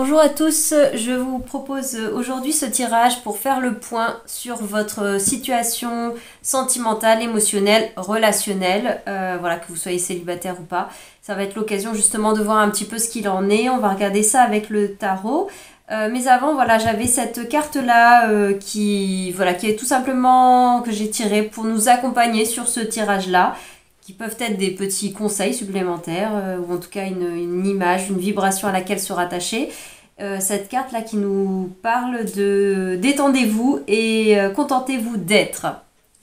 Bonjour à tous, je vous propose aujourd'hui ce tirage pour faire le point sur votre situation sentimentale, émotionnelle, relationnelle, voilà, que vous soyez célibataire ou pas. Ça va être l'occasion justement de voir un petit peu ce qu'il en est, on va regarder ça avec le tarot. Mais avant, voilà, j'avais cette carte-là qui est tout simplement que j'ai tirée pour nous accompagner sur ce tirage-là, qui peuvent être des petits conseils supplémentaires, ou en tout cas une image, une vibration à laquelle se rattacher. Cette carte-là qui nous parle de détendez-vous et contentez-vous d'être.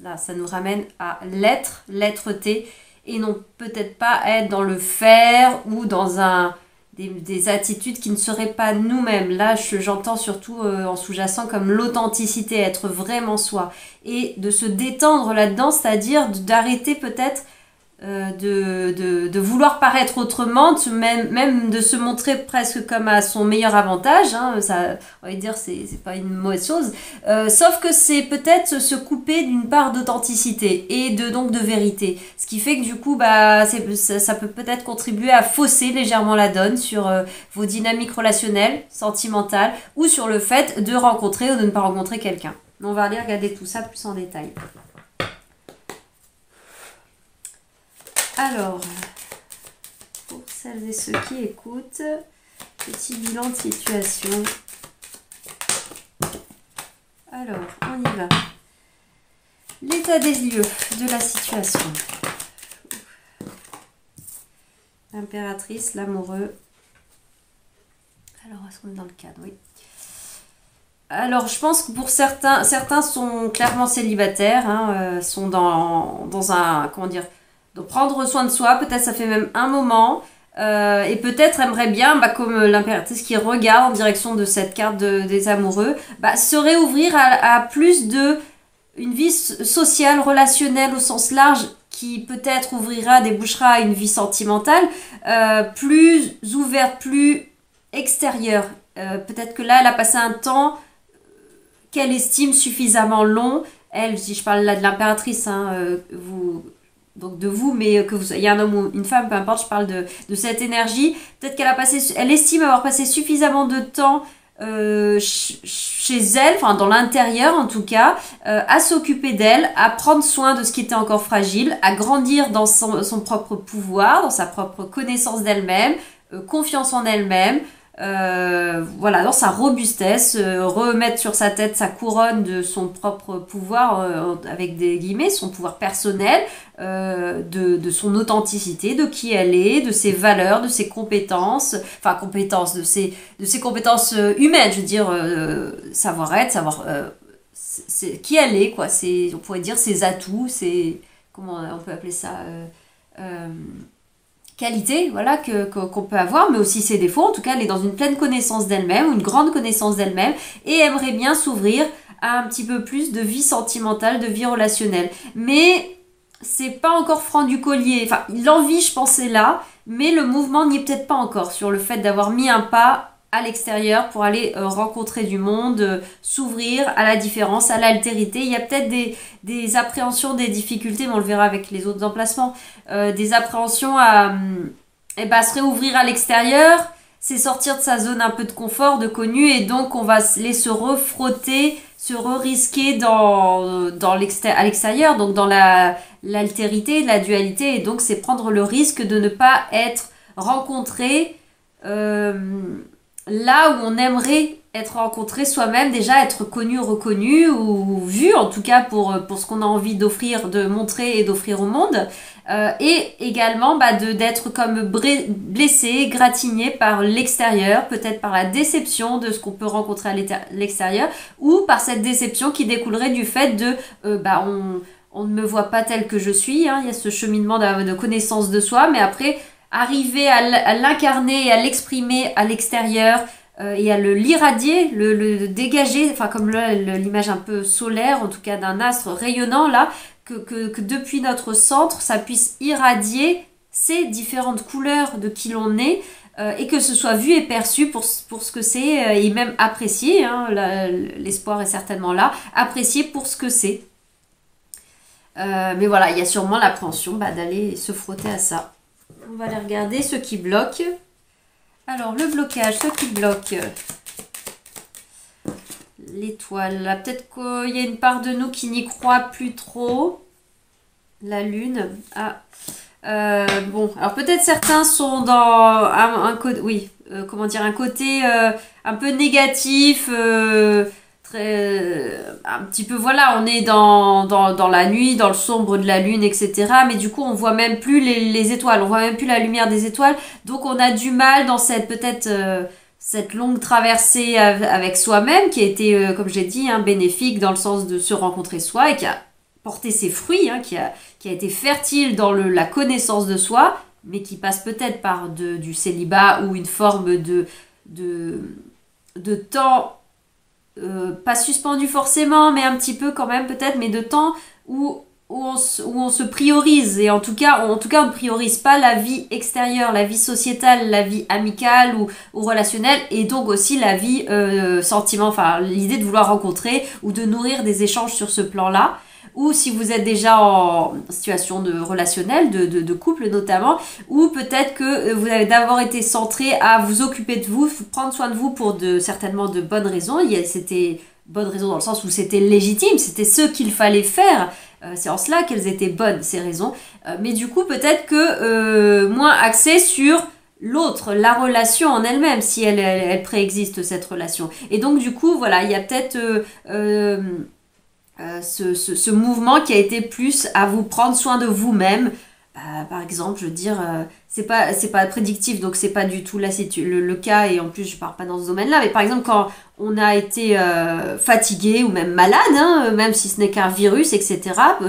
Là, ça nous ramène à l'être, l'être-té, et non peut-être pas être dans le faire ou dans des attitudes qui ne seraient pas nous-mêmes. Là, j'entends surtout en sous-jacent comme l'authenticité, être vraiment soi. Et de se détendre là-dedans, c'est-à-dire d'arrêter peut-être de vouloir paraître autrement, même de se montrer presque comme à son meilleur avantage, hein, ça, on va dire, c'est pas une mauvaise chose, sauf que c'est peut-être se couper d'une part d'authenticité et donc de vérité, ce qui fait que du coup, ça peut peut-être contribuer à fausser légèrement la donne sur vos dynamiques relationnelles, sentimentales, ou sur le fait de rencontrer ou de ne pas rencontrer quelqu'un. On va aller regarder tout ça plus en détail. Alors, pour celles et ceux qui écoutent, petit bilan de situation. Alors, on y va. L'état des lieux de la situation. L'impératrice, l'amoureux. Alors, est-ce qu'on est dans le cadre? Oui. Alors, je pense que pour certains sont clairement célibataires, hein, sont dans un, comment dire, donc prendre soin de soi, peut-être ça fait même un moment, et peut-être aimerait bien, comme l'impératrice qui regarde en direction de cette carte des amoureux, se réouvrir à plus de une vie sociale, relationnelle au sens large, qui peut-être ouvrira, débouchera à une vie sentimentale, plus ouverte, plus extérieure. Peut-être que là, elle a passé un temps qu'elle estime suffisamment long. Elle, si je parle là de l'impératrice, donc de vous, mais que vous soyez un homme ou une femme, peu importe, je parle de cette énergie. Peut-être elle estime avoir passé suffisamment de temps chez elle, enfin dans l'intérieur en tout cas, à s'occuper d'elle, à prendre soin de ce qui était encore fragile, à grandir dans son propre pouvoir, dans sa propre connaissance d'elle-même, confiance en elle-même, voilà, dans sa robustesse, remettre sur sa tête sa couronne de son propre pouvoir, avec des guillemets, son pouvoir personnel, de son authenticité, de qui elle est, de ses valeurs, de ses compétences, de ses compétences humaines, je veux dire, savoir-être, c'est qui elle est, quoi, on pourrait dire ses atouts, comment on peut appeler ça, qualité, voilà, qu'on peut avoir, mais aussi ses défauts. En tout cas, elle est dans une pleine connaissance d'elle-même, ou une grande connaissance d'elle-même, et aimerait bien s'ouvrir à un petit peu plus de vie sentimentale, de vie relationnelle. Mais c'est pas encore franc du collier. Enfin, l'envie, je pense, est là, mais le mouvement n'y est peut-être pas encore sur le fait d'avoir mis un pas à l'extérieur pour aller rencontrer du monde, s'ouvrir à la différence, à l'altérité. Il y a peut-être des appréhensions, des difficultés, mais on le verra avec les autres emplacements, des appréhensions à se réouvrir à l'extérieur, c'est sortir de sa zone un peu de confort, de connu, et donc on va se refrotter, se re-risquer à l'extérieur, donc dans l'altérité, la dualité, et donc c'est prendre le risque de ne pas être rencontré là où on aimerait être rencontré soi-même, déjà être connu, reconnu, ou vu en tout cas pour ce qu'on a envie d'offrir, de montrer et d'offrir au monde, et également d'être comme blessé, gratigné par l'extérieur, peut-être par la déception de ce qu'on peut rencontrer à l'extérieur, ou par cette déception qui découlerait du fait de on ne me voit pas tel que je suis, hein, il y a ce cheminement de connaissance de soi, mais après arriver à l'incarner et à l'exprimer à l'extérieur, et à l'irradier, le dégager, enfin comme l'image un peu solaire, en tout cas d'un astre rayonnant là, que depuis notre centre, ça puisse irradier ces différentes couleurs de qui l'on est, et que ce soit vu et perçu pour ce que c'est, et même apprécié, hein, l'espoir est certainement là, apprécié pour ce que c'est. Mais voilà, il y a sûrement l'appréhension d'aller se frotter à ça. On va aller regarder ce qui bloque. Alors, le blocage, ce qui bloque. L'étoile. Là, peut-être qu'il y a une part de nous qui n'y croit plus trop. La lune. Ah. Bon, alors peut-être certains sont dans un côté, oui, comment dire, un côté un peu négatif, un petit peu, voilà, on est dans la nuit, dans le sombre de la lune, etc. Mais du coup, on voit même plus les étoiles, on voit même plus la lumière des étoiles. Donc, on a du mal dans cette, peut-être, cette longue traversée avec soi-même, qui a été, comme j'ai dit, hein, bénéfique dans le sens de se rencontrer soi et qui a porté ses fruits, hein, qui a été fertile dans la connaissance de soi, mais qui passe peut-être par du célibat ou une forme de temps, pas suspendu forcément, mais un petit peu quand même peut-être, mais de temps où on se priorise. Et en tout cas, on ne priorise pas la vie extérieure, la vie sociétale, la vie amicale ou relationnelle, et donc aussi la vie sentiment, enfin l'idée de vouloir rencontrer ou de nourrir des échanges sur ce plan-là. Ou si vous êtes déjà en situation de relationnel, de couple notamment, ou peut-être que vous avez d'abord été centré à vous occuper de vous, prendre soin de vous pour certainement de bonnes raisons. C'était bonnes raisons dans le sens où c'était légitime, c'était ce qu'il fallait faire. C'est en cela qu'elles étaient bonnes, ces raisons. Mais du coup, peut-être que moins axé sur l'autre, la relation en elle-même, si elle préexiste, cette relation. Et donc, du coup, voilà, il y a peut-être... ce mouvement qui a été plus à vous prendre soin de vous-même. Par exemple, je veux dire, c'est pas prédictif, donc c'est pas du tout là le cas, et en plus je pars pas dans ce domaine-là, mais par exemple quand on a été fatigué ou même malade, hein, même si ce n'est qu'un virus, etc.,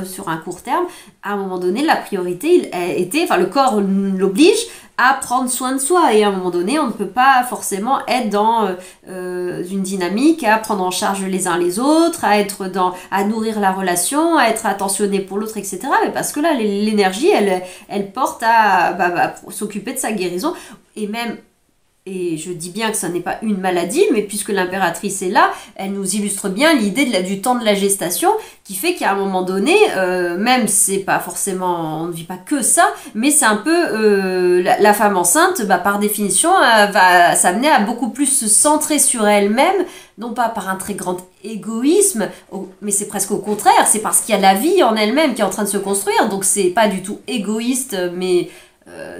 sur un court terme, à un moment donné, la priorité était, enfin le corps l'oblige à prendre soin de soi, et à un moment donné, on ne peut pas forcément être dans une dynamique à prendre en charge les uns les autres, à nourrir la relation, à être attentionné pour l'autre, etc. Mais parce que là, l'énergie, elle porte à s'occuper de sa guérison, et je dis bien que ça n'est pas une maladie, mais puisque l'impératrice est là, elle nous illustre bien l'idée du temps de la gestation, qui fait qu'à un moment donné, même c'est pas forcément, on ne vit pas que ça, mais c'est un peu la femme enceinte, par définition, va s'amener à beaucoup plus se centrer sur elle-même, non pas par un très grand égoïsme, mais c'est presque au contraire, c'est parce qu'il y a la vie en elle-même qui est en train de se construire, donc c'est pas du tout égoïste, mais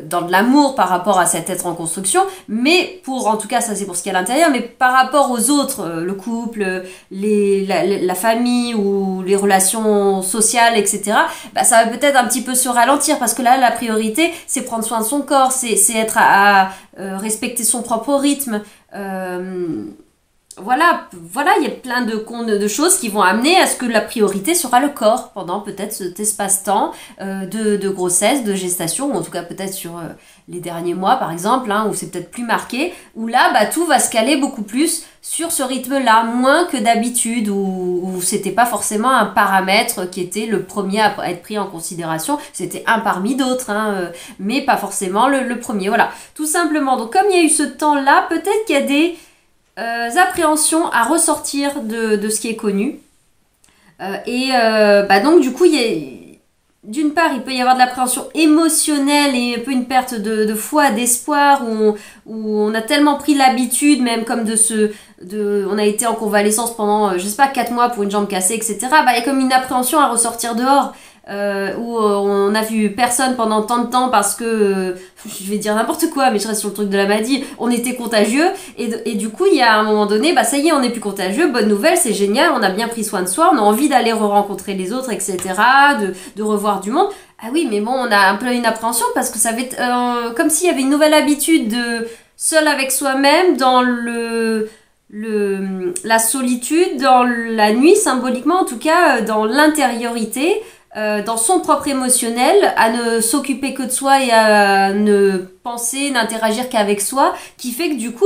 dans de l'amour par rapport à cet être en construction, mais en tout cas ça c'est pour ce qui est à l'intérieur, mais par rapport aux autres, le couple, la famille ou les relations sociales, etc., ça va peut-être un petit peu se ralentir, parce que là la priorité c'est prendre soin de son corps, c'est être à respecter son propre rythme. Voilà, il y a plein de choses qui vont amener à ce que la priorité sera le corps pendant peut-être cet espace-temps de grossesse, de gestation, ou en tout cas peut-être sur les derniers mois par exemple, hein, où c'est peut-être plus marqué, où là tout va se caler beaucoup plus sur ce rythme-là, moins que d'habitude, où c'était pas forcément un paramètre qui était le premier à être pris en considération, c'était un parmi d'autres, hein, mais pas forcément le premier, voilà, tout simplement. Donc comme il y a eu ce temps-là, peut-être qu'il y a des appréhensions à ressortir de ce qui est connu. Donc du coup, d'une part, il peut y avoir de l'appréhension émotionnelle et un peu une perte de foi, d'espoir, où on a tellement pris l'habitude, même comme on a été en convalescence pendant, je sais pas, 4 mois pour une jambe cassée, etc. Il y a comme une appréhension à ressortir dehors. Où on a vu personne pendant tant de temps parce que, je vais dire n'importe quoi, mais je reste sur le truc de la maladie, on était contagieux, et du coup, il y a un moment donné, ça y est, on n'est plus contagieux, bonne nouvelle, c'est génial, on a bien pris soin de soi, on a envie d'aller rencontrer les autres, etc., de revoir du monde. Ah oui, mais bon, on a un peu une appréhension parce que ça va être comme s'il y avait une nouvelle habitude de seul avec soi-même, dans la solitude, dans la nuit, symboliquement en tout cas, dans l'intériorité, dans son propre émotionnel, à ne s'occuper que de soi et à ne penser, n'interagir qu'avec soi, qui fait que du coup,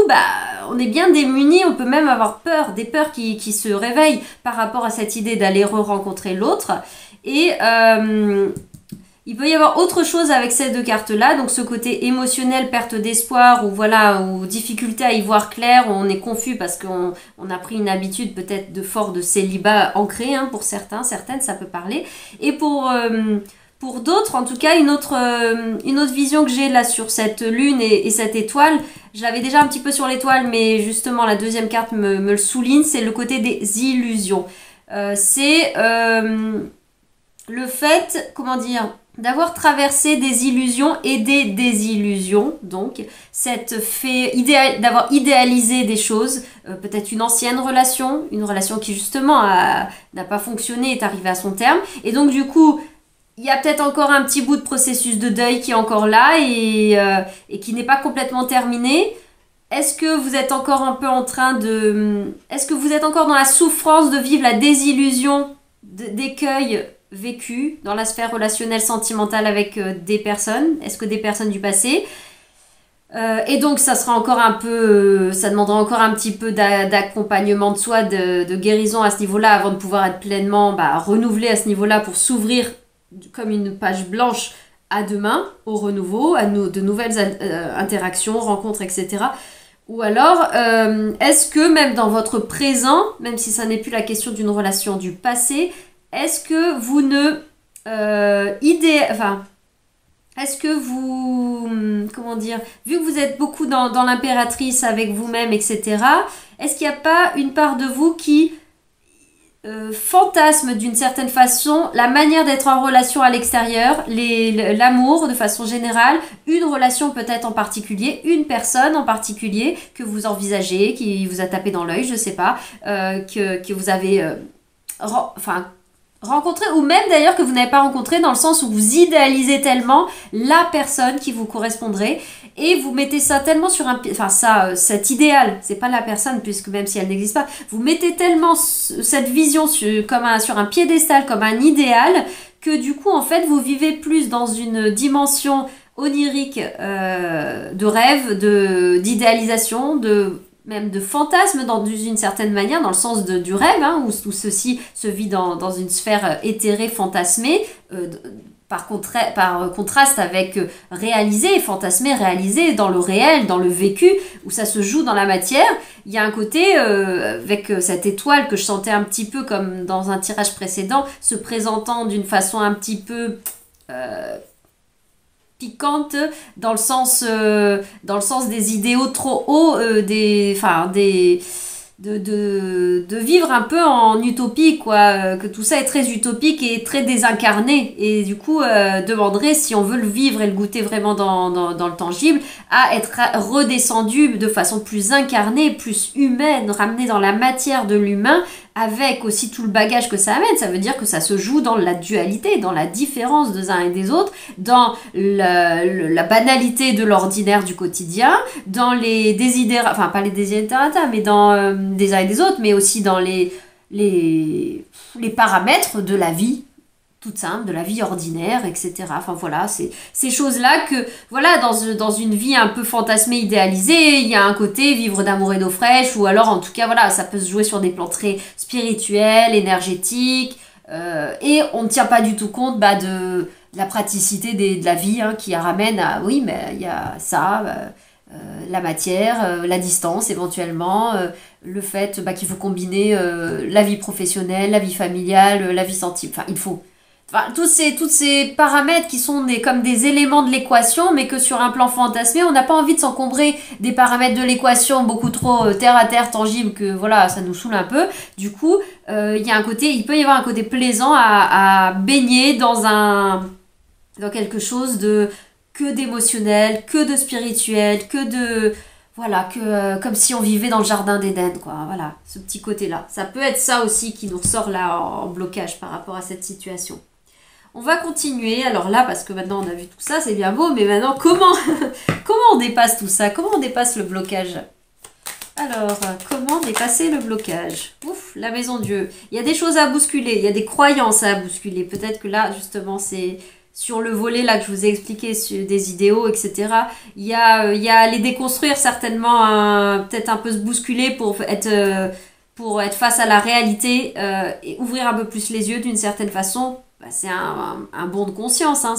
on est bien démunis, on peut même avoir peur, des peurs qui se réveillent par rapport à cette idée d'aller rencontrer l'autre. Et il peut y avoir autre chose avec ces deux cartes-là, donc ce côté émotionnel, perte d'espoir, ou difficulté à y voir clair, où on est confus parce qu'on a pris une habitude peut-être de célibat ancré, hein, pour certaines, ça peut parler. Et pour Pour d'autres, en tout cas, une autre vision que j'ai là sur cette lune et cette étoile, je l'avais déjà un petit peu sur l'étoile, mais justement la deuxième carte me le souligne, c'est le côté des illusions. C'est le fait, comment dire, d'avoir traversé des illusions et des désillusions, donc d'avoir idéalisé des choses, peut-être une ancienne relation, une relation qui justement n'a pas fonctionné, est arrivée à son terme, et donc du coup, il y a peut-être encore un petit bout de processus de deuil qui est encore là et qui n'est pas complètement terminé. Est-ce que vous êtes encore un peu en train de... Est-ce que vous êtes encore dans la souffrance de vivre la désillusion d'écueils vécus dans la sphère relationnelle sentimentale avec des personnes? Est-ce que des personnes du passé? Et donc ça sera encore un peu... ça demandera encore un petit peu d'accompagnement de soi, de guérison à ce niveau-là avant de pouvoir être pleinement renouvelé à ce niveau-là pour s'ouvrir comme une page blanche à demain, au renouveau, de nouvelles interactions, rencontres, etc. Ou alors, est-ce que même dans votre présent, même si ça n'est plus la question d'une relation du passé, est-ce que vous ne... est-ce que vous... comment dire, vu que vous êtes beaucoup dans l'impératrice avec vous-même, etc., est-ce qu'il n'y a pas une part de vous qui... fantasme d'une certaine façon la manière d'être en relation à l'extérieur, l'amour de façon générale, une relation peut-être en particulier, une personne en particulier que vous envisagez, qui vous a tapé dans l'œil, je sais pas, que vous avez rencontré, ou même d'ailleurs que vous n'avez pas rencontré, dans le sens où vous idéalisez tellement la personne qui vous correspondrait et vous mettez ça tellement sur cet idéal, c'est pas la personne puisque même si elle n'existe pas, vous mettez tellement cette vision sur un piédestal, comme un idéal, que du coup en fait vous vivez plus dans une dimension onirique de rêve, d'idéalisation, même de fantasme dans une certaine manière, dans le sens du rêve, hein, où ceci se vit dans une sphère éthérée, fantasmée, par contraste avec réalisé, fantasmé, réalisé dans le réel, dans le vécu, où ça se joue dans la matière. Il y a un côté, avec cette étoile que je sentais un petit peu comme dans un tirage précédent, se présentant d'une façon un petit peu... piquante dans le sens des idéaux trop hauts, de vivre un peu en utopie, quoi, que tout ça est très utopique et très désincarné, et du coup demanderait, si on veut le vivre et le goûter vraiment dans le tangible, à être redescendu de façon plus incarnée, plus humaine, ramené dans la matière de l'humain, avec aussi tout le bagage que ça amène. Ça veut dire que ça se joue dans la dualité, dans la différence des uns et des autres, dans la banalité de l'ordinaire du quotidien, dans les desiderata, enfin pas les desiderata, mais dans des uns et des autres, mais aussi dans les paramètres de la vie toute simple, de la vie ordinaire, etc. Enfin voilà, c'est ces choses-là que, voilà, dans une vie un peu fantasmée, idéalisée, il y a un côté vivre d'amour et d'eau fraîche, ou alors en tout cas, voilà, ça peut se jouer sur des plans très spirituels, énergétiques, et on ne tient pas du tout compte de la praticité de la vie, hein, qui ramène à, oui, mais il y a ça, la matière, la distance éventuellement, le fait qu'il faut combiner la vie professionnelle, la vie familiale, la vie sentimentale, enfin il faut... Enfin, tous ces paramètres qui sont comme des éléments de l'équation, mais que sur un plan fantasmé, on n'a pas envie de s'encombrer des paramètres de l'équation beaucoup trop terre à terre, tangibles, que voilà, ça nous saoule un peu. Du coup, il peut y avoir un côté plaisant à baigner dans quelque chose que d'émotionnel, que de spirituel, que de... Voilà, comme si on vivait dans le jardin d'Éden, quoi. Voilà, ce petit côté-là. Ça peut être ça aussi qui nous ressort là en blocage par rapport à cette situation. On va continuer, alors là, parce que maintenant on a vu tout ça, c'est bien beau, mais maintenant, comment on dépasse tout ça? Comment on dépasse le blocage? Alors, comment dépasser le blocage? Ouf, la maison Dieu. Il y a des choses à bousculer, il y a des croyances à bousculer. Peut-être que là, justement, c'est sur le volet là que je vous ai expliqué, sur des idéaux, etc. Il y a les déconstruire certainement, peut-être un peu se bousculer pour être face à la réalité et ouvrir un peu plus les yeux d'une certaine façon. C'est un bond de conscience, hein.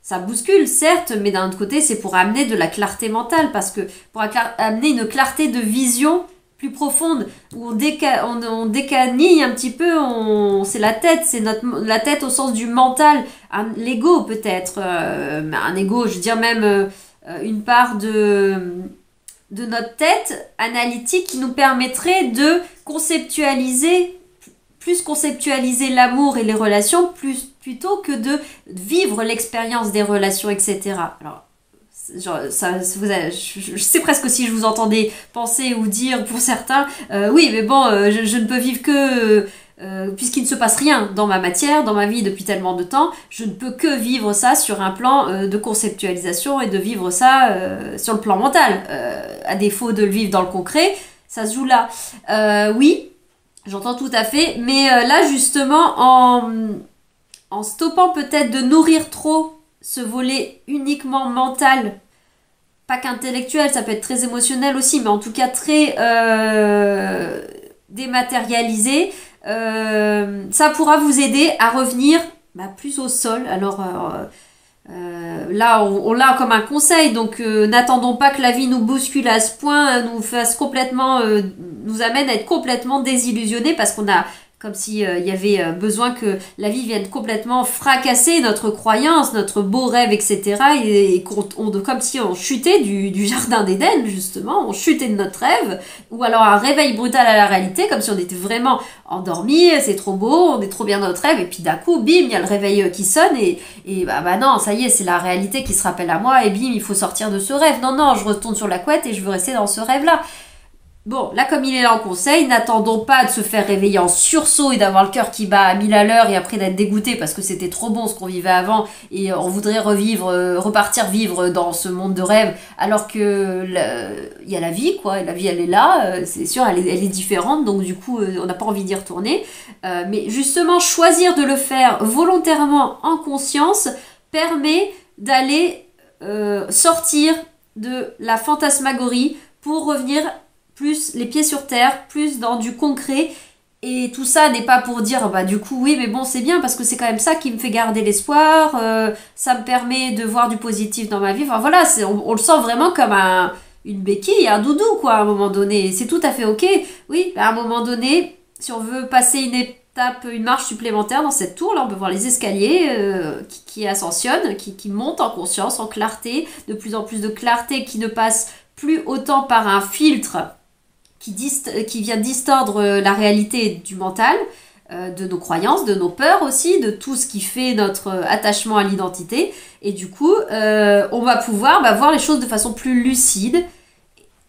Ça bouscule, certes, mais d'un autre côté, c'est pour amener de la clarté mentale, parce que pour amener une clarté de vision plus profonde, où on décanille un petit peu, c'est la tête, c'est la tête au sens du mental, l'ego peut-être, un ego, je veux dire même une part de notre tête analytique qui nous permettrait de plus conceptualiser l'amour et les relations, plutôt que de vivre l'expérience des relations, etc. Alors, genre, je sais presque si je vous entendais penser ou dire pour certains, oui, mais bon, je ne peux vivre que... puisqu'il ne se passe rien dans ma matière, dans ma vie depuis tellement de temps, je ne peux que vivre ça sur un plan de conceptualisation et de vivre ça sur le plan mental. À défaut de le vivre dans le concret, ça se joue là. Oui, j'entends tout à fait, mais là justement, en stoppant peut-être de nourrir trop ce volet uniquement mental, pas qu'intellectuel, ça peut être très émotionnel aussi, mais en tout cas très dématérialisé, ça pourra vous aider à revenir plus au sol. Alors là, on l'a comme un conseil, donc n'attendons pas que la vie nous bouscule à ce point, nous fasse complètement, nous amène à être complètement désillusionnés parce qu'on a, comme s'il y avait besoin que la vie vienne complètement fracasser notre croyance, notre beau rêve, etc. Et comme si on chutait du jardin d'Éden, justement, on chutait de notre rêve, ou alors un réveil brutal à la réalité, comme si on était vraiment endormi, c'est trop beau, on est trop bien dans notre rêve, et puis d'un coup, bim, il y a le réveil qui sonne, et non, ça y est, c'est la réalité qui se rappelle à moi, et bim, il faut sortir de ce rêve. Non, je retourne sur la couette et je veux rester dans ce rêve-là. Bon, là, comme il est là en conseil, n'attendons pas de se faire réveiller en sursaut et d'avoir le cœur qui bat à 1000 à l'heure et après d'être dégoûté parce que c'était trop bon ce qu'on vivait avant et on voudrait repartir vivre dans ce monde de rêve alors que il y a la vie, quoi, et la vie, elle est là, c'est sûr, elle est différente, donc du coup, on n'a pas envie d'y retourner. Mais justement, choisir de le faire volontairement en conscience permet d'aller sortir de la fantasmagorie pour revenir plus les pieds sur terre, plus dans du concret. Et tout ça n'est pas pour dire, du coup, oui, mais bon, c'est bien, parce que c'est quand même ça qui me fait garder l'espoir, ça me permet de voir du positif dans ma vie. Enfin, voilà, on le sent vraiment comme une béquille, un doudou, quoi, à un moment donné. C'est tout à fait ok. Oui, à un moment donné, si on veut passer une marche supplémentaire dans cette tour, là, on peut voir les escaliers qui ascensionnent, qui montent en conscience, en clarté, de plus en plus de clarté, qui ne passe plus autant par un filtre qui vient distordre la réalité du mental, de nos croyances, de nos peurs aussi, de tout ce qui fait notre attachement à l'identité. Et du coup, on va pouvoir voir les choses de façon plus lucide.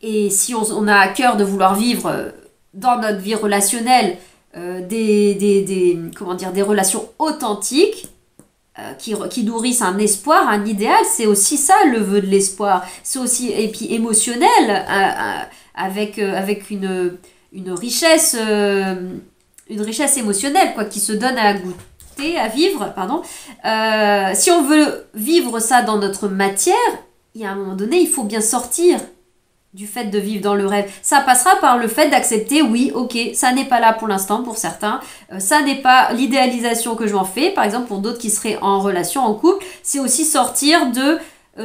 Et si on a à cœur de vouloir vivre dans notre vie relationnelle des relations authentiques, qui nourrissent un espoir, un idéal, c'est aussi ça le vœu de l'espoir. C'est aussi, et puis émotionnel, avec une richesse émotionnelle, quoi, qui se donne à goûter, à vivre, pardon. Si on veut vivre ça dans notre matière, il y a un moment donné, il faut bien sortir du fait de vivre dans le rêve. Ça passera par le fait d'accepter, oui, ok, ça n'est pas là pour l'instant pour certains, ça n'est pas l'idéalisation que je m'en fais, par exemple pour d'autres qui seraient en relation, en couple, c'est aussi sortir de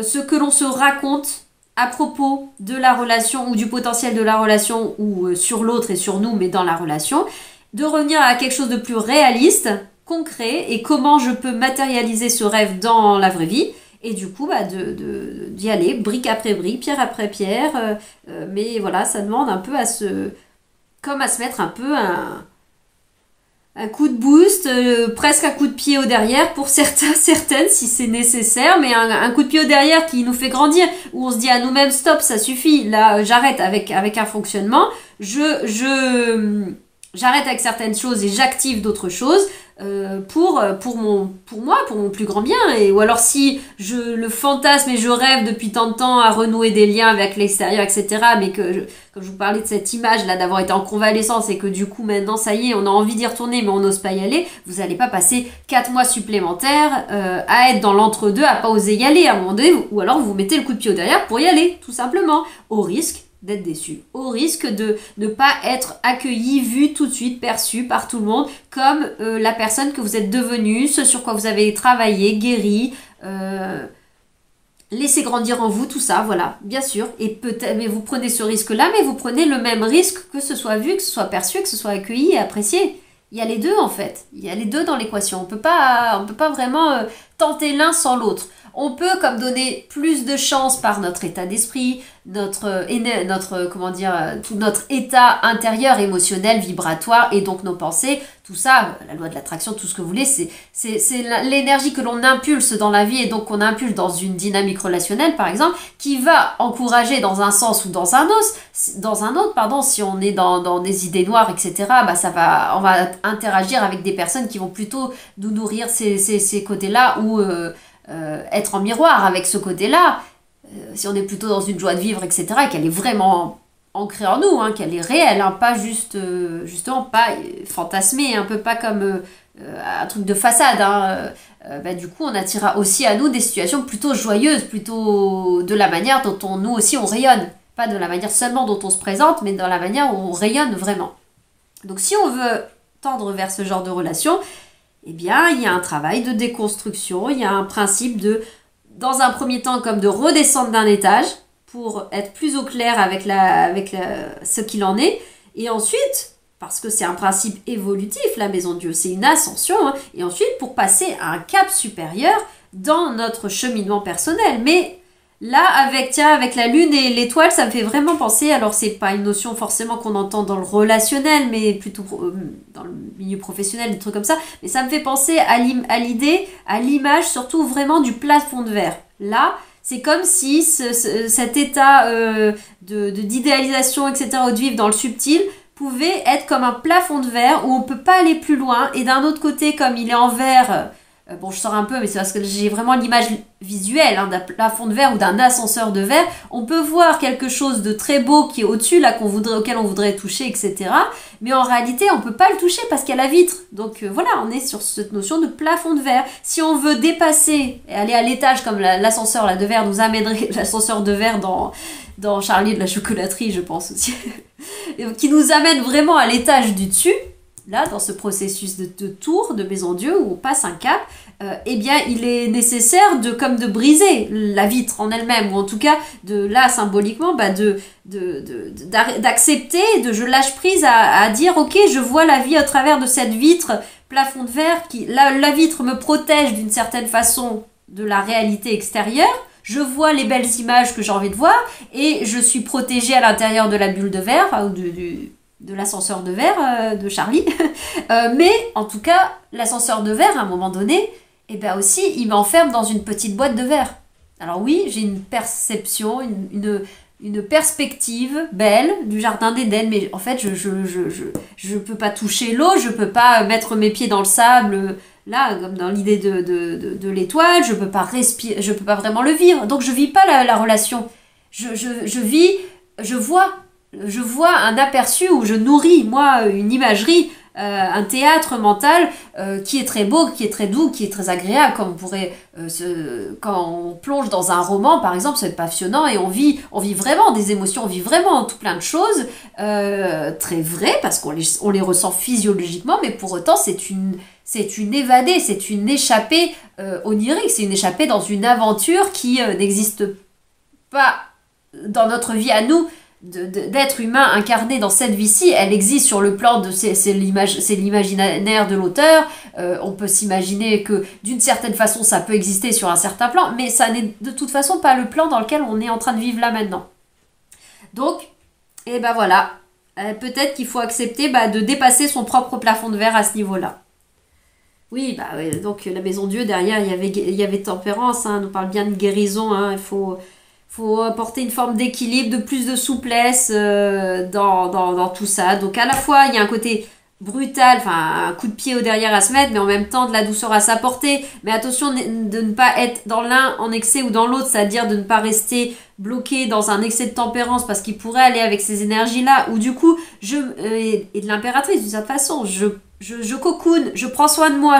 ce que l'on se raconte à propos de la relation ou du potentiel de la relation ou sur l'autre et sur nous, mais dans la relation, de revenir à quelque chose de plus réaliste, concret, et comment je peux matérialiser ce rêve dans la vraie vie. Et du coup, d'y aller, brique après brique, pierre après pierre. Mais voilà, ça demande un peu à se mettre un peu un coup de boost, presque un coup de pied au derrière pour certaines, si c'est nécessaire. Mais un coup de pied au derrière qui nous fait grandir, où on se dit à nous-mêmes, stop, ça suffit. Là, j'arrête avec un fonctionnement. J'arrête avec certaines choses et j'active d'autres choses pour moi, pour mon plus grand bien. Ou alors si je le fantasme et je rêve depuis tant de temps à renouer des liens avec l'extérieur, etc., mais comme je vous parlais de cette image là d'avoir été en convalescence et que du coup maintenant ça y est, on a envie d'y retourner mais on n'ose pas y aller, vous n'allez pas passer 4 mois supplémentaires à être dans l'entre-deux, à pas oser y aller à un moment donné, ou alors vous mettez le coup de pied au derrière pour y aller, tout simplement, au risque d'être déçu, au risque de ne pas être accueilli, vu tout de suite, perçu par tout le monde comme la personne que vous êtes devenue, ce sur quoi vous avez travaillé, guéri, Laissez grandir en vous tout ça, voilà, bien sûr. Et peut-être, mais vous prenez ce risque-là, mais vous prenez le même risque que ce soit vu, que ce soit perçu, que ce soit accueilli et apprécié. Il y a les deux en fait. Il y a les deux dans l'équation. On peut pas vraiment tenter l'un sans l'autre. On peut comme donner plus de chance par notre état d'esprit, comment dire, tout notre état intérieur, émotionnel, vibratoire et donc nos pensées, tout ça, la loi de l'attraction, tout ce que vous voulez, c'est l'énergie que l'on impulse dans la vie et donc qu'on impulse dans une dynamique relationnelle par exemple, qui va encourager dans un sens ou dans un autre, pardon, si on est dans des idées noires, etc., bah on va interagir avec des personnes qui vont plutôt nous nourrir ces côtés-là ou être en miroir avec ce côté-là, si on est plutôt dans une joie de vivre, etc., et qu'elle est vraiment ancrée en nous, hein, qu'elle est réelle, hein, pas juste, justement, pas fantasmée, un peu pas comme un truc de façade, hein, bah, du coup, on attirera aussi à nous des situations plutôt joyeuses, plutôt de la manière dont nous aussi on rayonne, pas de la manière seulement dont on se présente, mais dans la manière où on rayonne vraiment. Donc si on veut tendre vers ce genre de relation, eh bien, il y a un travail de déconstruction, il y a un principe dans un premier temps, comme de redescendre d'un étage pour être plus au clair avec ce qu'il en est. Et ensuite, parce que c'est un principe évolutif, la maison de Dieu, c'est une ascension, hein, et ensuite pour passer à un cap supérieur dans notre cheminement personnel. Mais là, avec la lune et l'étoile, ça me fait vraiment penser, alors c'est pas une notion forcément qu'on entend dans le relationnel, mais plutôt dans le milieu professionnel, des trucs comme ça, mais ça me fait penser à l'idée, à l'image surtout vraiment du plafond de verre. Là, c'est comme si cet état d'idéalisation, etc., ou de vivre dans le subtil, pouvait être comme un plafond de verre où on peut pas aller plus loin, et d'un autre côté, comme il est en verre... bon, je sors un peu, mais c'est parce que j'ai vraiment l'image visuelle hein, d'un plafond de verre ou d'un ascenseur de verre. On peut voir quelque chose de très beau qui est au-dessus, là, auquel on voudrait toucher, etc. Mais en réalité, on peut pas le toucher parce qu'il y a la vitre. Donc voilà, on est sur cette notion de plafond de verre. Si on veut dépasser et aller à l'étage, comme l'ascenseur là, de verre nous amènerait, l'ascenseur de verre dans Charlie de la chocolaterie, je pense aussi, qui nous amène vraiment à l'étage du dessus, là, dans ce processus de tour de Maison Dieu où on passe un cap, eh bien, il est nécessaire de briser la vitre en elle-même, ou en tout cas, là, symboliquement, bah, d'accepter, je lâche prise à dire, ok, je vois la vie au travers de cette vitre, plafond de verre, la vitre me protège d'une certaine façon de la réalité extérieure, je vois les belles images que j'ai envie de voir, et je suis protégée à l'intérieur de la bulle de verre, ou de l'ascenseur de verre de Charlie. Mais en tout cas, l'ascenseur de verre, à un moment donné, eh ben aussi, il m'enferme dans une petite boîte de verre. Alors oui, j'ai une perception, une perspective belle du jardin d'Éden, mais en fait, je peux pas toucher l'eau, je peux pas mettre mes pieds dans le sable, là, comme dans l'idée de l'étoile, je peux pas respirer, je peux pas vraiment le vivre. Donc je vis pas la relation. Je vois un aperçu où je nourris, moi, une imagerie, un théâtre mental qui est très beau, qui est très doux, qui est très agréable. Comme on pourrait, quand on plonge dans un roman, par exemple, c'est passionnant et on vit vraiment des émotions, on vit vraiment tout plein de choses très vraies parce qu'on les ressent physiologiquement, mais pour autant, c'est une évadée, c'est une échappée onirique, c'est une échappée dans une aventure qui n'existe pas dans notre vie à nous. D'être humain incarné dans cette vie-ci, elle existe sur le plan de c'est l'imaginaire de l'auteur. On peut s'imaginer que d'une certaine façon ça peut exister sur un certain plan, mais ça n'est de toute façon pas le plan dans lequel on est en train de vivre là maintenant. Donc, et ben voilà, peut-être qu'il faut accepter de dépasser son propre plafond de verre à ce niveau-là. Oui, donc la maison Dieu derrière, il y avait tempérance, hein, on nous parle bien de guérison, hein, il faut apporter une forme d'équilibre, de plus de souplesse dans tout ça. Donc à la fois, il y a un côté brutal, enfin un coup de pied au derrière à se mettre, mais en même temps de la douceur à s'apporter. Mais attention de ne pas être dans l'un en excès ou dans l'autre, c'est-à-dire de ne pas rester bloqué dans un excès de tempérance parce qu'il pourrait aller avec ces énergies-là, ou du coup, et de l'impératrice d'une certaine façon, je cocoone, je prends soin de moi,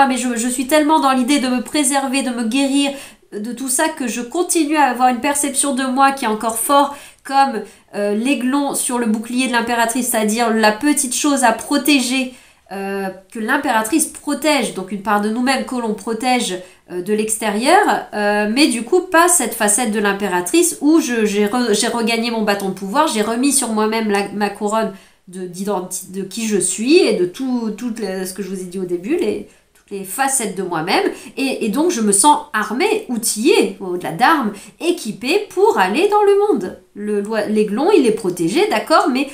mais je suis tellement dans l'idée de me préserver, de me guérir, de tout ça que je continue à avoir une perception de moi qui est encore fort comme l'aiglon sur le bouclier de l'impératrice, c'est-à-dire la petite chose à protéger que l'impératrice protège, donc une part de nous-mêmes que l'on protège de l'extérieur, mais du coup pas cette facette de l'impératrice où j'ai regagné mon bâton de pouvoir, j'ai remis sur moi-même ma couronne de qui je suis et de tout ce que je vous ai dit au début, toutes les facettes de moi-même, et donc je me sens armée, outillée, au-delà d'armes, équipée pour aller dans le monde. L'aiglon, il est protégé, d'accord, mais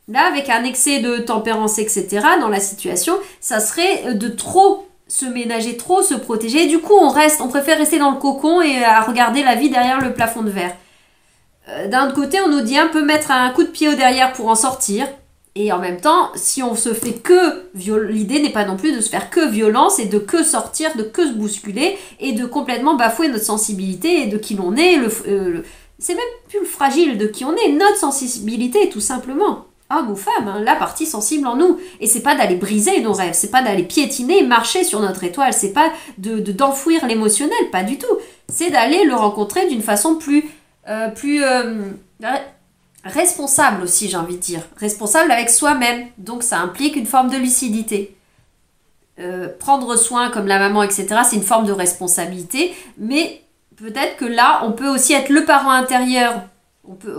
là, avec un excès de tempérance, etc., dans la situation, ça serait de trop se ménager, trop se protéger. Du coup, on préfère rester dans le cocon et à regarder la vie derrière le plafond de verre. D'un autre côté, on nous dit un peu mettre un coup de pied au derrière pour en sortir. Et en même temps, si on se fait l'idée n'est pas non plus de se faire que violence et de que sortir, de que se bousculer et de complètement bafouer notre sensibilité et de qui l'on est. C'est même plus le fragile de qui on est, notre sensibilité tout simplement. Homme ou femme, hein, la partie sensible en nous. Et c'est pas d'aller briser nos rêves, c'est pas d'aller piétiner, marcher sur notre étoile, c'est pas d'enfouir l'émotionnel, pas du tout. C'est d'aller le rencontrer d'une façon plus responsable aussi, j'ai envie de dire. Responsable avec soi-même. Donc ça implique une forme de lucidité. Prendre soin comme la maman, etc., c'est une forme de responsabilité. Mais peut-être que là, on peut aussi être le parent intérieur.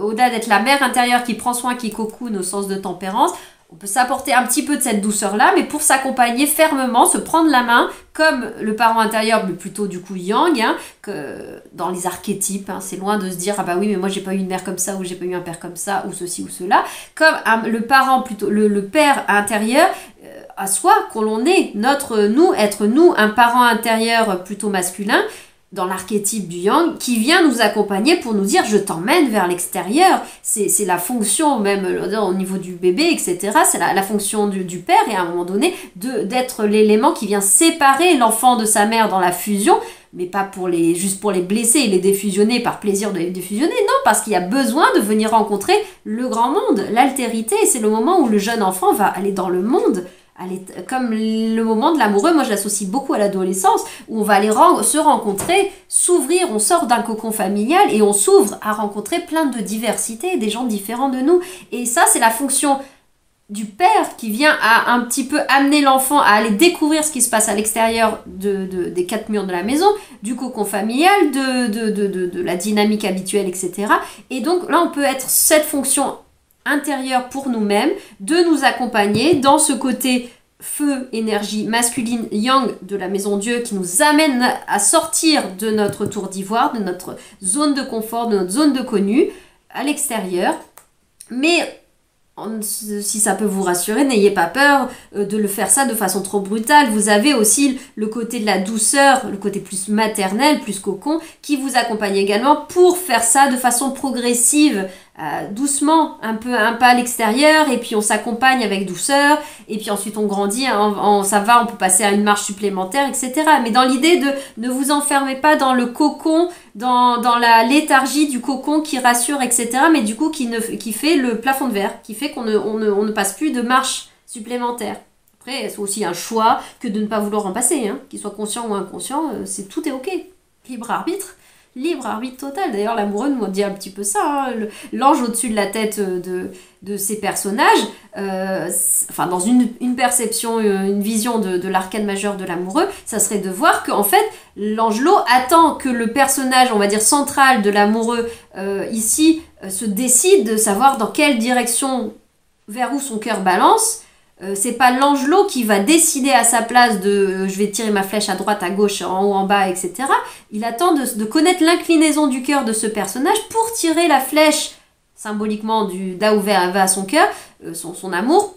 Au-delà d'être la mère intérieure qui prend soin, qui cocoune au sens de tempérance, on peut s'apporter un petit peu de cette douceur-là, mais pour s'accompagner fermement, se prendre la main, comme le parent intérieur, mais plutôt du coup yang, hein, que dans les archétypes, hein, c'est loin de se dire « Ah bah oui, mais moi j'ai pas eu une mère comme ça, ou j'ai pas eu un père comme ça, ou ceci ou cela », comme le parent, plutôt le père intérieur, à soi, qu'on l'on est, être nous, un parent intérieur plutôt masculin, dans l'archétype du yang, qui vient nous accompagner pour nous dire je t'emmène vers l'extérieur. C'est la fonction, même au niveau du bébé, etc. C'est la fonction du père, et à un moment donné, d'être l'élément qui vient séparer l'enfant de sa mère dans la fusion, mais pas juste pour les blesser et les défusionner par plaisir de les défusionner, non, parce qu'il y a besoin de venir rencontrer le grand monde, l'altérité. C'est le moment où le jeune enfant va aller dans le monde. Comme le moment de l'amoureux, moi je l'associe beaucoup à l'adolescence, où on va aller se rencontrer, s'ouvrir, on sort d'un cocon familial et on s'ouvre à rencontrer plein de diversité, des gens différents de nous. Et ça, c'est la fonction du père qui vient à un petit peu amener l'enfant à aller découvrir ce qui se passe à l'extérieur des quatre murs de la maison, du cocon familial, de la dynamique habituelle, etc. Et donc là, on peut être cette fonction intérieure pour nous-mêmes, de nous accompagner dans ce côté feu, énergie masculine, yang de la maison Dieu, qui nous amène à sortir de notre tour d'ivoire, de notre zone de confort, de notre zone de connu, à l'extérieur. Mais si ça peut vous rassurer, n'ayez pas peur de le faire ça de façon trop brutale. Vous avez aussi le côté de la douceur, le côté plus maternel, plus cocon, qui vous accompagne également pour faire ça de façon progressive, doucement, un pas à l'extérieur, et puis on s'accompagne avec douceur, et puis ensuite on grandit, ça va, on peut passer à une marche supplémentaire, etc. Mais dans l'idée de ne vous enfermez pas dans le cocon, dans la léthargie du cocon qui rassure, etc., mais du coup qui fait le plafond de verre, qui fait qu'on ne passe plus de marche supplémentaire. Après, c'est aussi un choix que de ne pas vouloir en passer, hein. Qu'il soit conscient ou inconscient, tout est ok. Libre arbitre total. D'ailleurs, l'amoureux nous dit un petit peu ça, hein. L'ange au-dessus de la tête de ces personnages, dans une perception, une vision de l'arcane majeur de l'amoureux, ça serait de voir qu'en fait, l'angelot attend que le personnage, on va dire, central de l'amoureux, ici, se décide de savoir dans quelle direction, vers où son cœur balance. C'est pas l'angelot qui va décider à sa place je vais tirer ma flèche à droite, à gauche, en haut, en bas, etc. Il attend de connaître l'inclinaison du cœur de ce personnage pour tirer la flèche, symboliquement, là où va son cœur, son amour,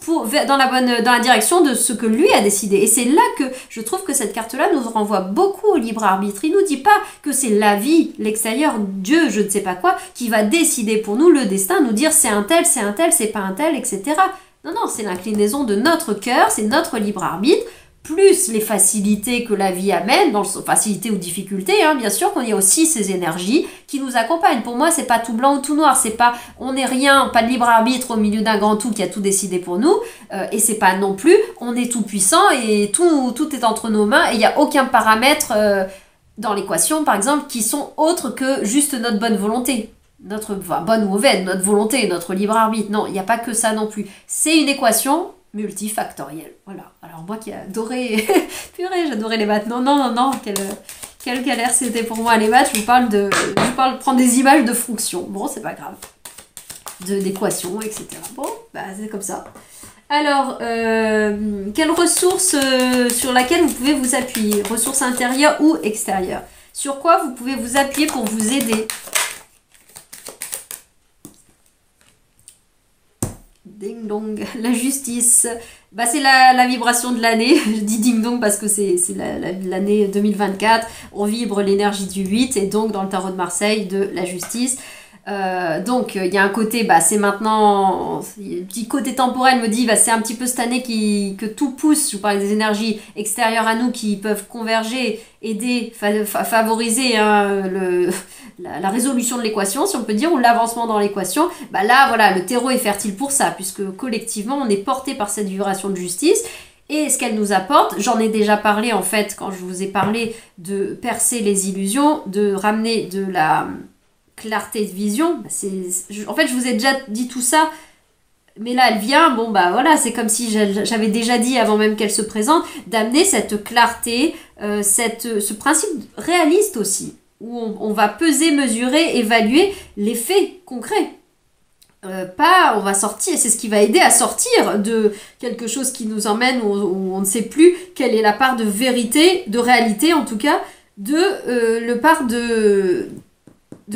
dans la direction de ce que lui a décidé. Et c'est là que je trouve que cette carte-là nous renvoie beaucoup au libre arbitre. Il nous dit pas que c'est la vie, l'extérieur, Dieu, je ne sais pas quoi, qui va décider pour nous le destin, nous dire c'est un tel, c'est pas un tel, etc. Non, c'est l'inclinaison de notre cœur, c'est notre libre arbitre, plus les facilités que la vie amène, facilités ou difficultés, hein, bien sûr, qu'on y a aussi ces énergies qui nous accompagnent. Pour moi, c'est pas tout blanc ou tout noir, c'est pas, on n'est rien, pas de libre arbitre au milieu d'un grand tout qui a tout décidé pour nous, et c'est pas non plus, on est tout puissant et tout est entre nos mains, et il n'y a aucun paramètre dans l'équation, par exemple, qui sont autres que juste notre bonne volonté. Bonne ou mauvaise, notre volonté, notre libre arbitre. Non, il n'y a pas que ça non plus. C'est une équation multifactoriel. Voilà. Alors moi qui adorais, purée, j'adorais les maths. Non, non, non, non, quelle galère c'était pour moi les maths. Je vous parle de prendre des images de fonctions. Bon, c'est pas grave. D'équations, etc. Bon, bah c'est comme ça. Alors, quelle ressource sur laquelle vous pouvez vous appuyer? Ressources intérieures ou extérieures? Sur quoi vous pouvez vous appuyer pour vous aider? Ding dong, la justice. Bah, c'est la vibration de l'année. Je dis ding dong parce que c'est l'année 2024. On vibre l'énergie du 8 et donc dans le tarot de Marseille de la justice. Donc il y a un côté, bah, c'est maintenant, le petit côté temporel me dit, bah, c'est un petit peu cette année que tout pousse. Je vous parlais des énergies extérieures à nous qui peuvent converger, aider, favoriser hein, la résolution de l'équation, si on peut dire, ou l'avancement dans l'équation. Bah là, voilà, le terreau est fertile pour ça, puisque collectivement, on est porté par cette vibration de justice. Et ce qu'elle nous apporte, j'en ai déjà parlé en fait, quand je vous ai parlé de percer les illusions, de ramener de la clarté de vision. En fait, je vous ai déjà dit tout ça, mais là, elle vient, bon, bah voilà, c'est comme si j'avais déjà dit, avant même qu'elle se présente, d'amener cette clarté, ce principe réaliste aussi, où on va peser, mesurer, évaluer les faits concrets. On va sortir, c'est ce qui va aider à sortir de quelque chose qui nous emmène où on ne sait plus quelle est la part de vérité, de réalité en tout cas, le part de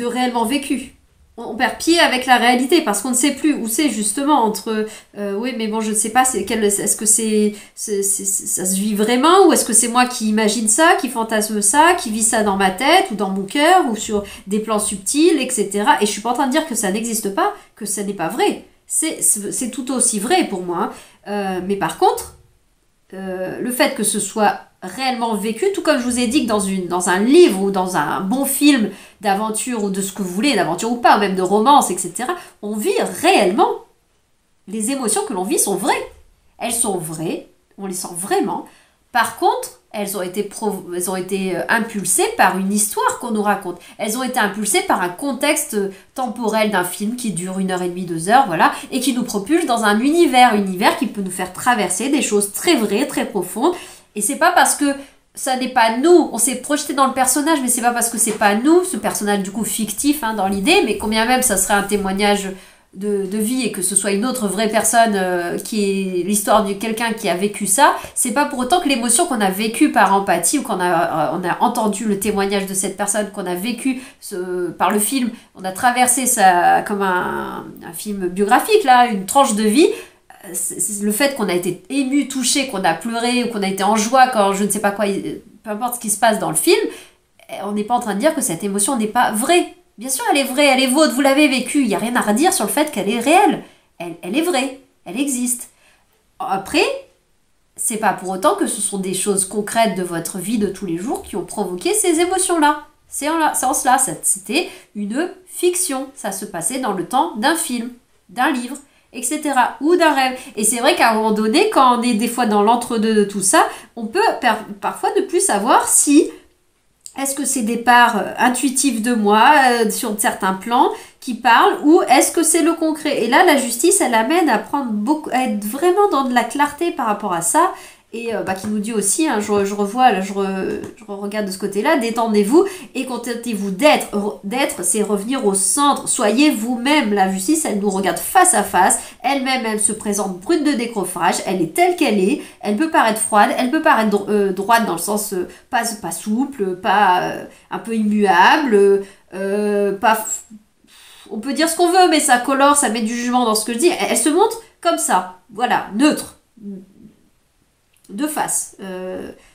réellement vécu. On perd pied avec la réalité parce qu'on ne sait plus où c'est justement entre oui mais bon je ne sais pas est-ce que ça se vit vraiment ou est-ce que c'est moi qui imagine ça, qui fantasme ça, qui vit ça dans ma tête ou dans mon cœur ou sur des plans subtils, etc. Et je suis pas en train de dire que ça n'existe pas, que ça n'est pas vrai. C'est tout aussi vrai pour moi. Mais par contre, le fait que ce soit réellement vécu, tout comme je vous ai dit que dans un livre ou dans un bon film d'aventure ou de ce que vous voulez, d'aventure ou pas, ou même de romance, etc., on vit réellement. Les émotions que l'on vit sont vraies. Elles sont vraies, on les sent vraiment. Par contre, elles ont été impulsées par une histoire qu'on nous raconte. Elles ont été impulsées par un contexte temporel d'un film qui dure 1h30, 2 heures, voilà, et qui nous propulse dans un univers qui peut nous faire traverser des choses très vraies, très profondes. Et c'est pas parce que ça n'est pas nous, on s'est projeté dans le personnage, mais c'est pas parce que c'est pas nous, ce personnage du coup fictif hein, dans l'idée, mais combien même ça serait un témoignage de vie et que ce soit une autre vraie personne qui est l'histoire de quelqu'un qui a vécu ça, c'est pas pour autant que l'émotion qu'on a vécue par empathie ou on a entendu le témoignage de cette personne, qu'on a vécu par le film, on a traversé ça comme un film biographique là, une tranche de vie. C'est le fait qu'on a été ému, touché, qu'on a pleuré ou qu'on a été en joie quand je ne sais pas quoi, peu importe ce qui se passe dans le film, on n'est pas en train de dire que cette émotion n'est pas vraie. Bien sûr, elle est vraie, elle est vôtre, vous l'avez vécue, il n'y a rien à redire sur le fait qu'elle est réelle. Elle est vraie, elle existe. Après, c'est pas pour autant que ce sont des choses concrètes de votre vie de tous les jours qui ont provoqué ces émotions-là. C'est en cela, c'était une fiction. Ça se passait dans le temps d'un film, d'un livre, etc. ou d'un rêve. Et c'est vrai qu'à un moment donné, quand on est des fois dans l'entre-deux de tout ça, on peut parfois ne plus savoir si est-ce que c'est des parts intuitives de moi sur certains plans qui parlent ou est-ce que c'est le concret. Et là, la justice, elle amène à à être vraiment dans de la clarté par rapport à ça. Et qui nous dit aussi, hein, je revois, là, je regarde de ce côté-là, détendez-vous et contentez-vous d'être. D'être, c'est revenir au centre. Soyez vous-même. La justice, elle nous regarde face à face. Elle-même, elle se présente brute de décoffrage. Elle est telle qu'elle est. Elle peut paraître froide. Elle peut paraître droite dans le sens pas souple, pas un peu immuable, pas... On peut dire ce qu'on veut, mais ça colore, ça met du jugement dans ce que je dis. Elle se montre comme ça. Voilà, neutre. De face,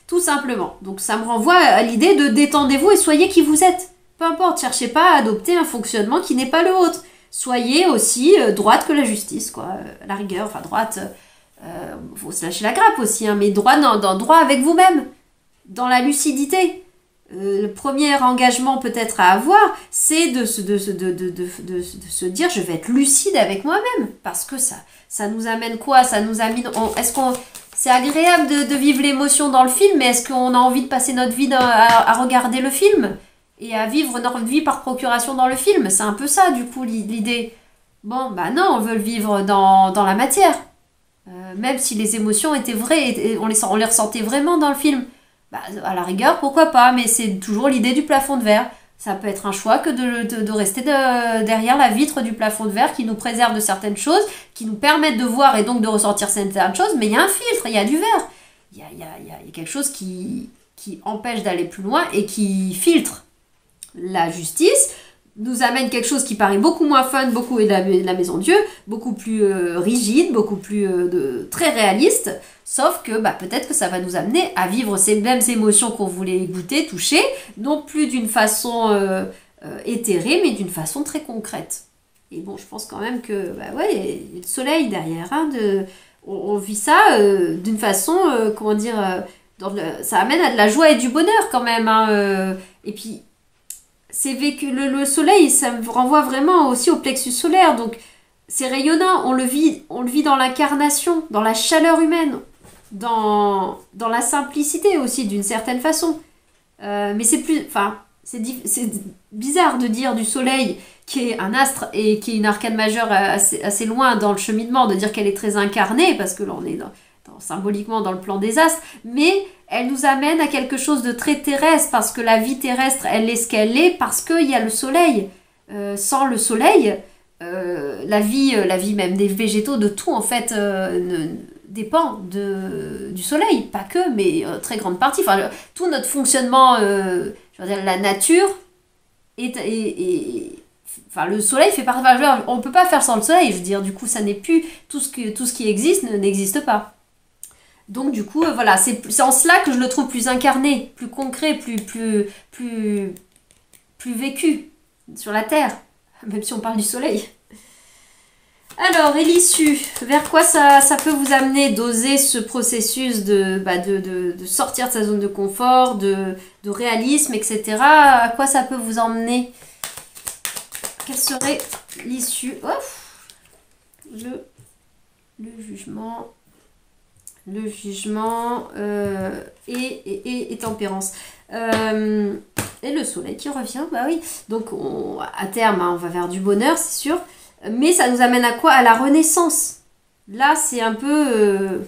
tout simplement. Donc ça me renvoie à l'idée de détendez-vous et soyez qui vous êtes. Peu importe, cherchez pas à adopter un fonctionnement qui n'est pas le vôtre. Soyez aussi droite que la justice, quoi. À la rigueur, enfin droite, faut se lâcher la grappe aussi, hein, mais droit avec vous-même, dans la lucidité. Le premier engagement peut-être à avoir, c'est de se dire je vais être lucide avec moi-même, parce que ça nous amène quoi? Ça nous amène... C'est agréable de vivre l'émotion dans le film, mais est-ce qu'on a envie de passer notre vie à regarder le film et à vivre notre vie par procuration dans le film? C'est un peu ça, du coup, l'idée. Bon, bah non, on veut le vivre dans la matière. Même si les émotions étaient vraies et on les ressentait vraiment dans le film. Bah, à la rigueur, pourquoi pas, mais c'est toujours l'idée du plafond de verre. Ça peut être un choix que de rester derrière la vitre du plafond de verre qui nous préserve de certaines choses, qui nous permettent de voir et donc de ressentir certaines choses, mais il y a un filtre, il y a du verre. Il y a quelque chose qui empêche d'aller plus loin et qui filtre. La justice nous amène quelque chose qui paraît beaucoup moins fun, beaucoup et la maison Dieu, beaucoup plus rigide, beaucoup plus très réaliste, sauf que peut-être que ça va nous amener à vivre ces mêmes émotions qu'on voulait goûter, toucher, non plus d'une façon éthérée, mais d'une façon très concrète. Et bon, je pense quand même que, ouais, il y a le soleil derrière, hein, on vit ça d'une façon, ça amène à de la joie et du bonheur quand même, hein, et puis, c'est vécu, le soleil, ça me renvoie vraiment aussi au plexus solaire, donc c'est rayonnant, on le vit dans l'incarnation, dans la chaleur humaine, dans la simplicité aussi d'une certaine façon. Mais c'est bizarre de dire du soleil qui est un astre et qui est une arcane majeure assez loin dans le cheminement, de dire qu'elle est très incarnée, parce que là on est symboliquement dans le plan des astres, mais elle nous amène à quelque chose de très terrestre, parce que la vie terrestre, elle est ce qu'elle est, parce qu'il y a le soleil. Sans le soleil, la vie même des végétaux, de tout en fait, dépend du soleil. Pas que, mais très grande partie. Enfin, tout notre fonctionnement, je veux dire, la nature enfin, le soleil fait partie. Enfin, on ne peut pas faire sans le soleil. Je veux dire, du coup, ça n'est plus tout ce qui existe n'existe pas. Donc du coup, voilà, c'est en cela que je le trouve plus incarné, plus concret, plus vécu sur la Terre, même si on parle du soleil. Alors, et l'issue, vers quoi ça peut vous amener d'oser ce processus de sortir de sa zone de confort, de réalisme, etc. À quoi ça peut vous emmener? Quelle serait l'issue? Le jugement... Le jugement et tempérance. Et le soleil qui revient, bah oui. Donc à terme, hein, on va vers du bonheur, c'est sûr. Mais ça nous amène à quoi? À la renaissance. Là, c'est un peu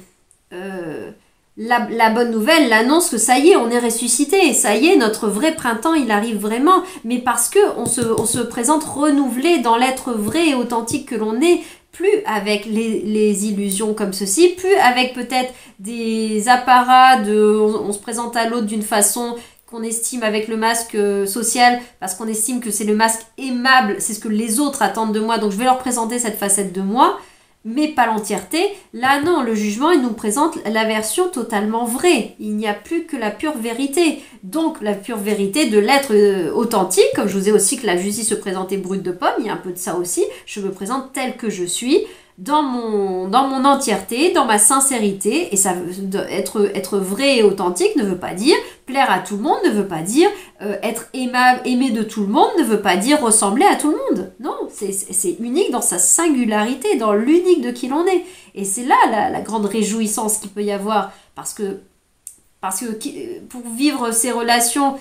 la bonne nouvelle, l'annonce que ça y est, on est ressuscité. Ça y est, notre vrai printemps, il arrive vraiment. Mais parce que on se présente renouvelé dans l'être vrai et authentique que l'on est. Plus avec les illusions comme ceci, plus avec peut-être des apparats on se présente à l'autre d'une façon qu'on estime avec le masque social, parce qu'on estime que c'est le masque aimable, c'est ce que les autres attendent de moi, donc je vais leur présenter cette facette de moi, mais pas l'entièreté. Là non, le jugement, il nous présente la version totalement vraie. Il n'y a plus que la pure vérité. Donc la pure vérité de l'être authentique, comme je vous ai aussi que la justice se présentait brute de pomme, il y a un peu de ça aussi. Je me présente tel que je suis, dans mon entièreté, dans ma sincérité. Et ça, être vrai et authentique ne veut pas dire plaire à tout le monde, ne veut pas dire être aimé de tout le monde, ne veut pas dire ressembler à tout le monde. Non, c'est unique dans sa singularité, dans l'unique de qui l'on est. Et c'est là la grande réjouissance qu'il peut y avoir, parce que pour vivre ces relations,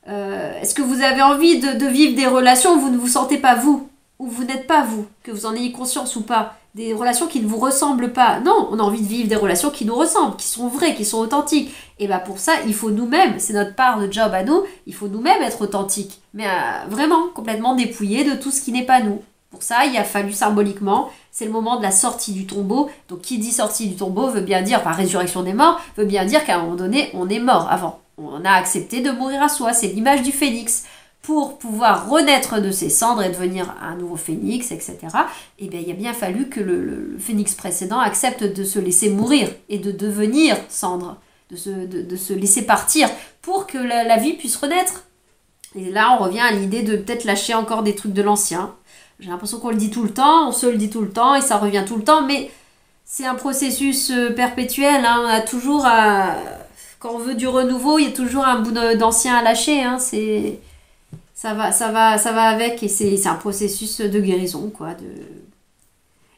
est-ce que vous avez envie de vivre des relations où vous ne vous sentez pas vous, où vous n'êtes pas vous, que vous en ayez conscience ou pas? Des relations qui ne vous ressemblent pas. Non, on a envie de vivre des relations qui nous ressemblent, qui sont vraies, qui sont authentiques. Et pour ça, il faut nous-mêmes, c'est notre part de job à nous, il faut nous-mêmes être authentiques. Mais vraiment, complètement dépouillés de tout ce qui n'est pas nous. Pour ça, il a fallu symboliquement, c'est le moment de la sortie du tombeau. Donc qui dit sortie du tombeau veut bien dire, résurrection des morts, veut bien dire qu'à un moment donné, on est mort avant. On a accepté de mourir à soi, c'est l'image du phénix. Pour pouvoir renaître de ses cendres et devenir un nouveau phénix, etc., eh bien, il a bien fallu que le phénix précédent accepte de se laisser mourir et de devenir cendre, de se laisser partir pour que la vie puisse renaître. Et là, on revient à l'idée de peut-être lâcher encore des trucs de l'ancien. J'ai l'impression qu'on le dit tout le temps, on se le dit tout le temps et ça revient tout le temps, mais c'est un processus perpétuel. Hein. On a toujours, quand on veut du renouveau, il y a toujours un bout d'ancien à lâcher. Hein. Ça va avec, et c'est un processus de guérison, quoi.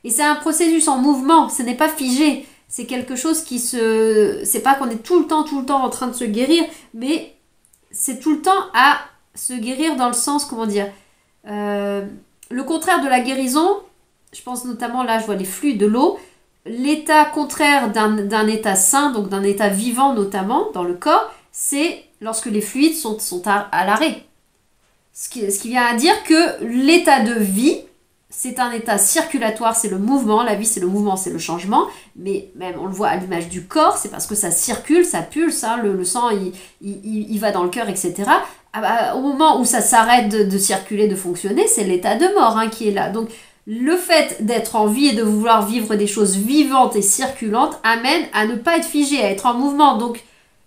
Et c'est un processus en mouvement, ce n'est pas figé. C'est quelque chose c'est pas qu'on est tout le temps en train de se guérir, mais c'est tout le temps à se guérir dans le sens, comment dire, le contraire de la guérison, je pense notamment, là, je vois les flux de l'eau, l'état contraire d'un état sain, donc d'un état vivant notamment dans le corps, c'est lorsque les fluides sont à l'arrêt. Ce qui vient à dire que l'état de vie, c'est un état circulatoire, c'est le mouvement, la vie c'est le mouvement, c'est le changement, mais même on le voit à l'image du corps, c'est parce que ça circule, ça pulse, hein, le sang il va dans le cœur, etc. Au moment où ça s'arrête de circuler, de fonctionner, c'est l'état de mort hein, qui est là. Donc le fait d'être en vie et de vouloir vivre des choses vivantes et circulantes amène à ne pas être figé, à être en mouvement. Donc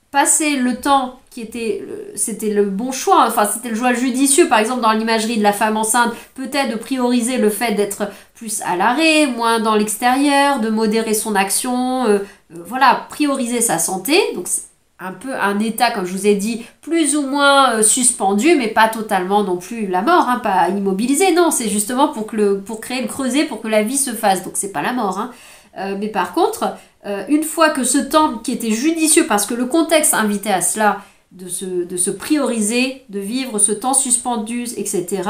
passer le temps c'était le bon choix, enfin c'était le choix judicieux, par exemple dans l'imagerie de la femme enceinte, peut-être de prioriser le fait d'être plus à l'arrêt, moins dans l'extérieur, de modérer son action, voilà, prioriser sa santé, donc c'est un peu un état, comme je vous ai dit, plus ou moins suspendu, mais pas totalement non plus la mort, hein, pas immobilisé, non, c'est justement pour créer le creuset, pour que la vie se fasse, donc c'est pas la mort, hein. Mais par contre, une fois que ce temps qui était judicieux, parce que le contexte invitait à cela, de se prioriser, de vivre ce temps suspendu, etc.,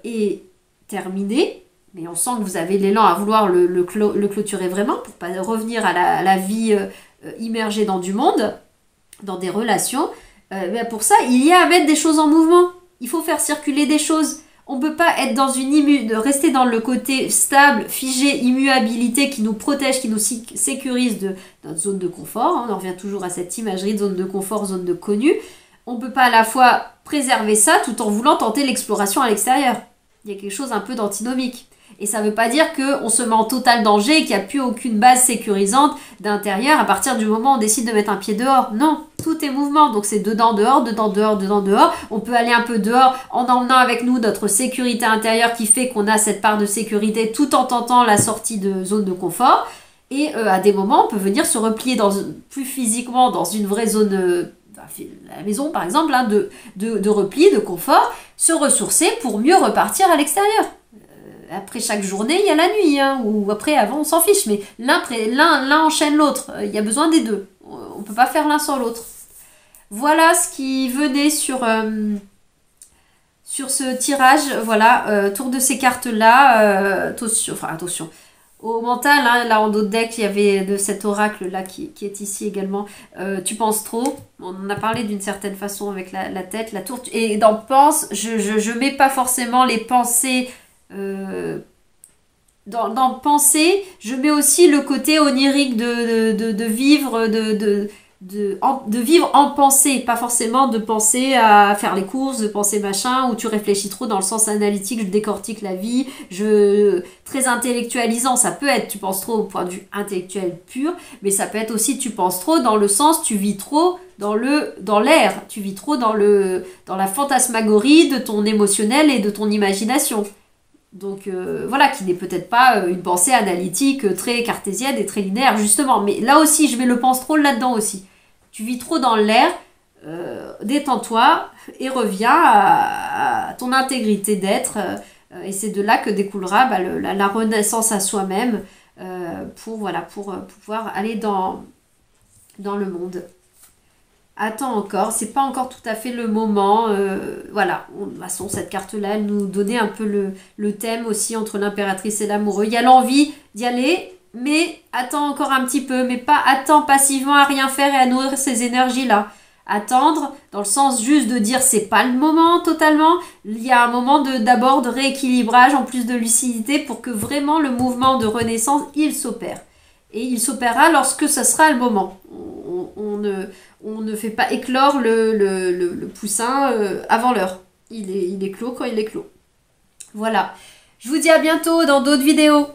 est terminé, mais on sent que vous avez l'élan à vouloir le clôturer vraiment, pour pas revenir à la vie immergée dans du monde, dans des relations, mais pour ça, il y a à mettre des choses en mouvement. Il faut faire circuler des choses. On ne peut pas être dans rester dans le côté stable, figé, immuabilité qui nous protège, qui nous sécurise de notre zone de confort. Hein. On en revient toujours à cette imagerie de zone de confort, zone de connu. On ne peut pas à la fois préserver ça tout en voulant tenter l'exploration à l'extérieur. Il y a quelque chose un peu d'antinomique. Et ça ne veut pas dire qu'on se met en total danger et qu'il n'y a plus aucune base sécurisante d'intérieur à partir du moment où on décide de mettre un pied dehors. Non, tout est mouvement. Donc c'est dedans, dehors, dedans, dehors, dedans, dehors. On peut aller un peu dehors en emmenant avec nous notre sécurité intérieure qui fait qu'on a cette part de sécurité tout en tentant la sortie de zone de confort. Et à des moments, on peut venir se replier plus physiquement dans une vraie zone... la maison par exemple, hein, de repli, de confort, se ressourcer pour mieux repartir à l'extérieur. Après chaque journée, il y a la nuit, hein, ou après, avant, on s'en fiche, mais l'un enchaîne l'autre. Il y a besoin des deux. On ne peut pas faire l'un sans l'autre. Voilà ce qui venait sur ce tirage. Voilà, tour de ces cartes-là. Attention. Au mental, hein, là en dos de deck, il y avait de cet oracle-là qui est ici également. Tu penses trop. On en a parlé d'une certaine façon avec la tête, la tour. Et dans pense, je mets pas forcément les pensées... dans penser, je mets aussi le côté onirique de vivre, de vivre en pensée, pas forcément de penser à faire les courses, de penser machin, où tu réfléchis trop dans le sens analytique, je décortique la vie, très intellectualisant, ça peut être, tu penses trop au point de vue intellectuel pur, mais ça peut être aussi, tu penses trop dans le sens, tu vis trop dans l'air, tu vis trop dans la fantasmagorie de ton émotionnel et de ton imagination. Donc voilà, qui n'est peut-être pas une pensée analytique très cartésienne et très linéaire, justement. Mais là aussi, je mets le pense trop là-dedans aussi. Tu vis trop dans l'air, détends-toi et reviens à ton intégrité d'être. Et c'est de là que découlera la renaissance à soi-même pour pouvoir aller dans le monde. Attends encore, c'est pas encore tout à fait le moment. Voilà, de toute façon, cette carte-là, elle nous donnait un peu le thème aussi entre l'impératrice et l'amoureux. Il y a l'envie d'y aller, mais attends encore un petit peu, mais pas attends passivement à rien faire et à nourrir ces énergies-là. Attendre, dans le sens juste de dire c'est pas le moment totalement. Il y a un moment d'abord de rééquilibrage en plus de lucidité pour que vraiment le mouvement de renaissance, il s'opère. Et il s'opérera lorsque ce sera le moment. On ne fait pas éclore le poussin avant l'heure. Il est clos quand il est clos. Voilà. Je vous dis à bientôt dans d'autres vidéos.